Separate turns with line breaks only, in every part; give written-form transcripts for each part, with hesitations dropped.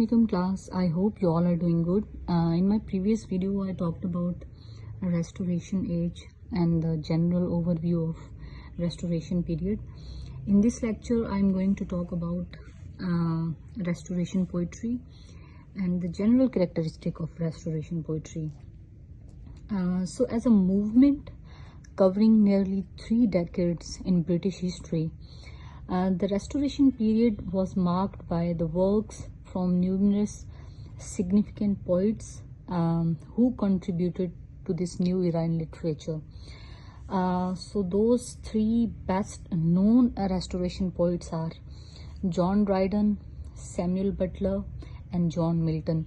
Assalamualaikum class. I hope you all are doing good. In my previous video I talked about restoration age and the general overview of restoration period. In this lecture I am going to talk about restoration poetry and the general characteristic of restoration poetry. So as a movement covering nearly 3 decades in British history, the restoration period was marked by the works from numerous significant poets who contributed to this new era in literature. So those 3 best known restoration poets are John Dryden, Samuel Butler and John Milton.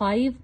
5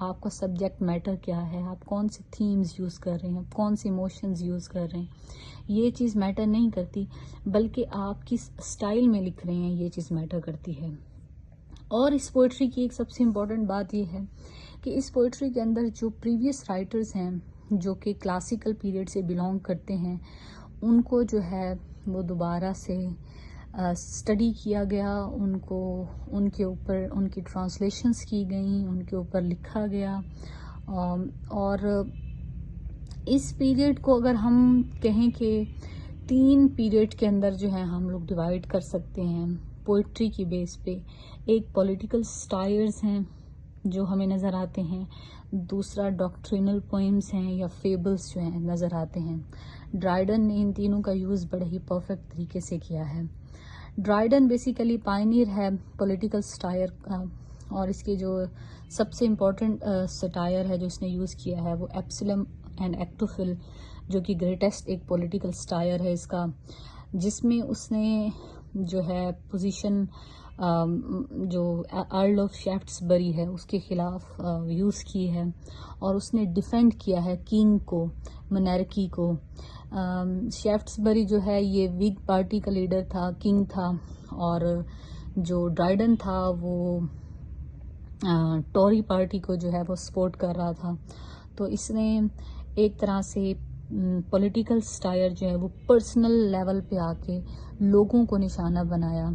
آپ کا subject matter کیا ہے، آپ کون سے themes use کر رہے ہیں، کون سی ایموشنز یوز کر رہے ہیں، یہ چیز میٹر نہیں کرتی، بلکہ آپ کس اسٹائل میں لکھ رہے ہیں یہ چیز میٹر کرتی ہے. اور اس پوئٹری کی ایک سب سے امپورٹنٹ بات یہ ہے کہ اس پوئٹری کے اندر جو پریویس رائٹرز ہیں جو کہ کلاسیکل پیریڈ سے بلانگ کرتے ہیں، ان کو جو ہے وہ دوبارہ سے اسٹڈی کیا گیا، ان کے اوپر ان کی ٹرانسلیشنز کی گئیں، ان کے اوپر لکھا گیا. اور اس پیریڈ کو اگر ہم کہیں کہ 3 پیریڈ کے اندر جو ہے ہم لوگ ڈیوائڈ کر سکتے ہیں پوئٹری کی بیس پہ. ایک پولیٹیکل سٹائرز ہیں جو ہمیں نظر آتے ہیں، دوسرا ڈاکٹرینل پوئمز ہیں یا فیبلز جو ہیں نظر آتے ہیں. ڈرائیڈن نے ان تینوں کا یوز بڑے ہی پرفیکٹ طریقے سے کیا ہے. ڈرائیڈن بیسیکلی پائنیئر ہے پولیٹیکل سٹائر کا، اور اس کے جو سب سے امپورٹنٹ سٹائر ہے جو اس نے یوز کیا ہے وہ ایپسلم اینڈ ایکٹوفل، جو کہ گریٹسٹ ایک پولیٹیکل سٹائر ہے اس کا، جس میں اس نے جو ہے پوزیشن جو ارل آف شیفٹسبری ہے اس کے خلاف یوز کی ہے، اور اس نے ڈیفینڈ کیا ہے کنگ کو، monarchy کو. شیفٹسبری جو ہے یہ وگ پارٹی کا لیڈر تھا، کنگ تھا، اور جو ڈرائیڈن تھا وہ ٹوری پارٹی کو جو ہے وہ سپورٹ کر رہا تھا. تو اس نے ایک طرح سے پولیٹیکل سٹائر جو ہے وہ پرسنل لیول پہ آ کے لوگوں کو نشانہ بنایا،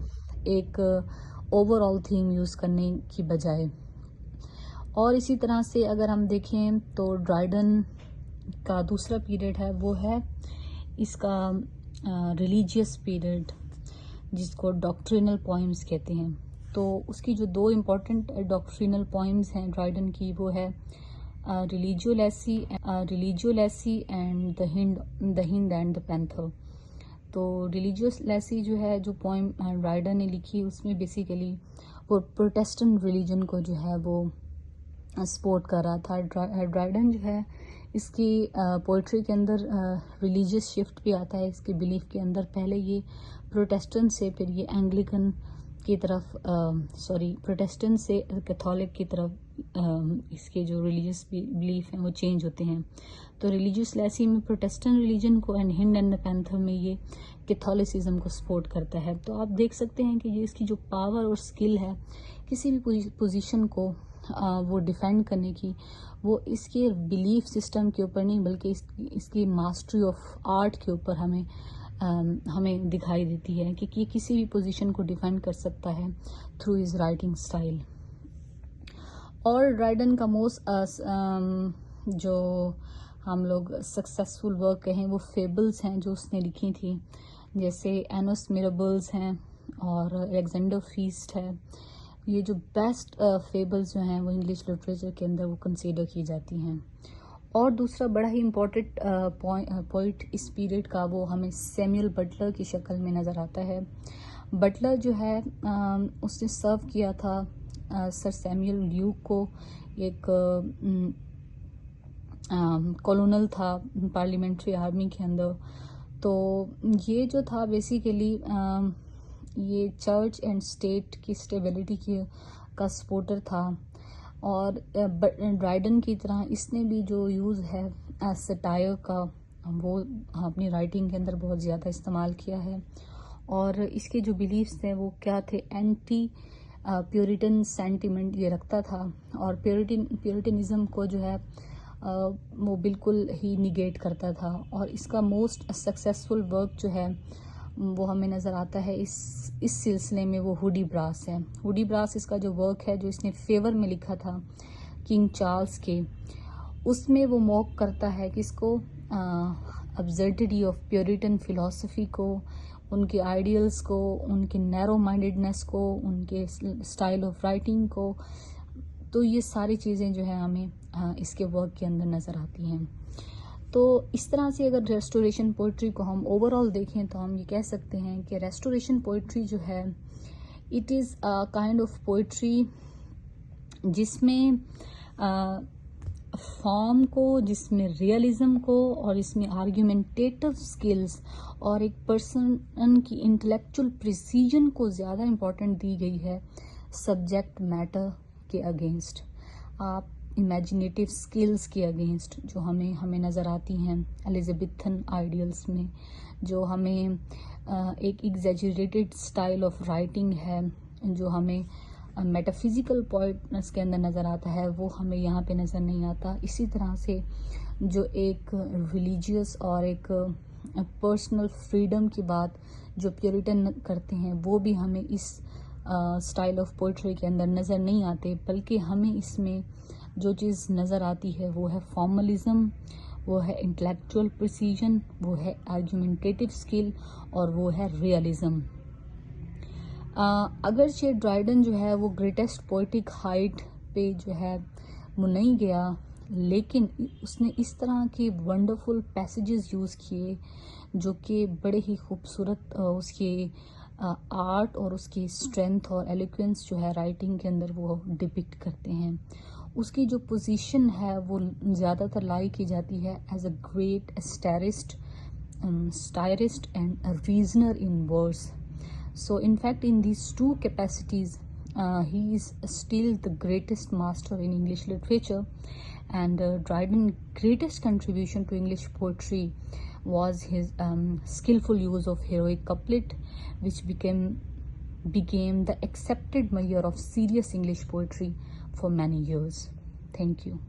ایک اوور آل تھیم یوز کرنے کی بجائے. اور اسی طرح سے اگر ہم دیکھیں تو ڈرائیڈن کا دوسرا پیریڈ ہے وہ ہے اس کا ریلیجیس پیریڈ، جس کو ڈاکٹرینل پوئمز کہتے ہیں. تو اس کی جو 2 امپورٹنٹ ڈاکٹرینل پوئمز ہیں ڈرائیڈن کی وہ ہے Religio Laici and the hind and the panther. تو ریلیجیوس لیسی جو ہے جو پوئم ڈرائیڈن نے لکھی اس میں بیسیکلی وہ پروٹیسٹنٹ ریلیجن کو جو ہے وہ سپورٹ کر رہا تھا. ڈرائیڈن جو ہے اس کی پوئٹری کے اندر ریلیجیس شفٹ بھی آتا ہے اس کے بلیف کے اندر. پہلے یہ پروٹیسٹنٹ سے پھر یہ اینگلیکن کی طرف پروٹیسٹنٹ سے کیتھولک کی طرف اس کے جو ریلیجیس بلیف ہیں وہ چینج ہوتے ہیں. تو ریلیجیس لیسی میں پروٹیسٹنٹ ریلیجن کو، اینڈ ہنڈ اینڈ دا پینتھر میں یہ کیتھولسزم کو سپورٹ کرتا ہے. تو آپ دیکھ سکتے ہیں کہ یہ اس کی جو پاور اور اسکل ہے کسی بھی پوزیشن کو وہ ڈیفینڈ کرنے کی، وہ اس کے بلیف سسٹم کے اوپر نہیں بلکہ اس کی ماسٹری آف آرٹ کے اوپر ہمیں دکھائی دیتی ہے کہ یہ کسی بھی پوزیشن کو ڈیفینڈ کر سکتا ہے تھرو ہز رائٹنگ اسٹائل. اور ڈرائیڈن کا موسٹ جو ہم لوگ سکسیسفل ورک کہیں وہ فیبلز ہیں جو اس نے لکھی تھی، جیسے اینوس میرابلز ہیں اور الیگزینڈر فیسٹ ہے. یہ جو بیسٹ فیبلز جو ہیں وہ انگلش لٹریچر کے اندر وہ کنسیڈر کی جاتی ہیں. اور دوسرا بڑا ہی امپورٹنٹ پوئٹ اس پیریڈ کا وہ ہمیں سیمیول بٹلر کی شکل میں نظر آتا ہے. بٹلر جو ہے اس نے سرو کیا تھا سر سیمیول ڈیوک کو، ایک کولونل تھا پارلیمنٹری آرمی کے اندر. تو یہ جو تھا بیسیکلی یہ چرچ اینڈ اسٹیٹ کی اسٹیبلٹی کا سپورٹر تھا. اور ڈرائیڈن کی طرح اس نے بھی جو یوز ہے سٹائر کا وہ اپنی رائٹنگ کے اندر بہت زیادہ استعمال کیا ہے. اور اس کے جو بلیفز تھے وہ کیا تھے، اینٹی پیورٹن سینٹیمنٹ یہ رکھتا تھا، اور پیورٹنزم کو جو ہے وہ بالکل ہی نیگیٹ کرتا تھا. اور اس کا موسٹ سکسیسفل ورک جو ہے وہ ہمیں نظر آتا ہے اس سلسلے میں وہ ہوڈی براس ہے. ہوڈی براس اس کا جو ورک ہے جو اس نے فیور میں لکھا تھا کنگ چارلز کے، اس میں وہ موک کرتا ہے کہ اس کو ابزرڈٹی آف پیورٹن فلاسفی کو، ان کے آئیڈیلز کو، ان کے نیرو مائنڈڈنس کو، ان کے اسٹائل آف رائٹنگ کو. تو یہ ساری چیزیں جو ہے ہمیں اس کے ورک کے اندر نظر آتی ہیں. تو اس طرح سے اگر ریسٹوریشن پوئٹری کو ہم اوور آل دیکھیں تو ہم یہ کہہ سکتے ہیں کہ ریسٹوریشن پوئٹری جو ہے it is kind of poetry جس میں فارم کو، جس میں ریئلزم کو، اور اس میں آرگیومنٹیٹو سکلز اور ایک پرسن کی انٹلیکچول پریسیجن کو زیادہ امپورٹنٹ دی گئی ہے سبجیکٹ میٹر کے اگینسٹ. آپ امیجنیٹو سکلز کے اگینسٹ جو ہمیں نظر آتی ہیں الزبتھن آئیڈیلس میں، جو ہمیں ایک ایگزیجریٹڈ اسٹائل آف رائٹنگ ہے، جو ہمیں میٹافزیکل پوائنٹس کے اندر نظر آتا ہے، وہ ہمیں یہاں پہ نظر نہیں آتا. اسی طرح سے جو ایک ریلیجیس اور ایک پرسنل فریڈم کی بات جو پیوریٹن کرتے ہیں، وہ بھی ہمیں اس اسٹائل آف پوئٹری کے اندر نظر نہیں آتے، بلکہ ہمیں اس میں جو چیز نظر آتی ہے وہ ہے فارملزم، وہ ہے انٹلیکچوئل پریسیجن، وہ ہے آرگیومنٹیٹیو اسکل، اور وہ ہے ریئلزم. اگرچہ ڈرائیڈن جو ہے وہ گریٹسٹ پوئٹک ہائٹ پہ جو ہے وہ نہیں گیا، لیکن اس نے اس طرح کے ونڈرفل پیسیجز یوز کیے جو کہ بڑے ہی خوبصورت اس کے آرٹ اور اس کی اسٹرینتھ اور ایلیکوینس جو ہے رائٹنگ کے اندر وہ ڈپکٹ کرتے ہیں. اس کی جو پوزیشن ہے وہ زیادہ تر لائی کی جاتی ہے as a great satirist and reasoner in verse. So in fact in these two capacities he is still the greatest master in English literature, and Dryden's greatest contribution to English poetry was his skillful use of heroic couplet, which became the accepted measure of serious English poetry for many years. Thank you.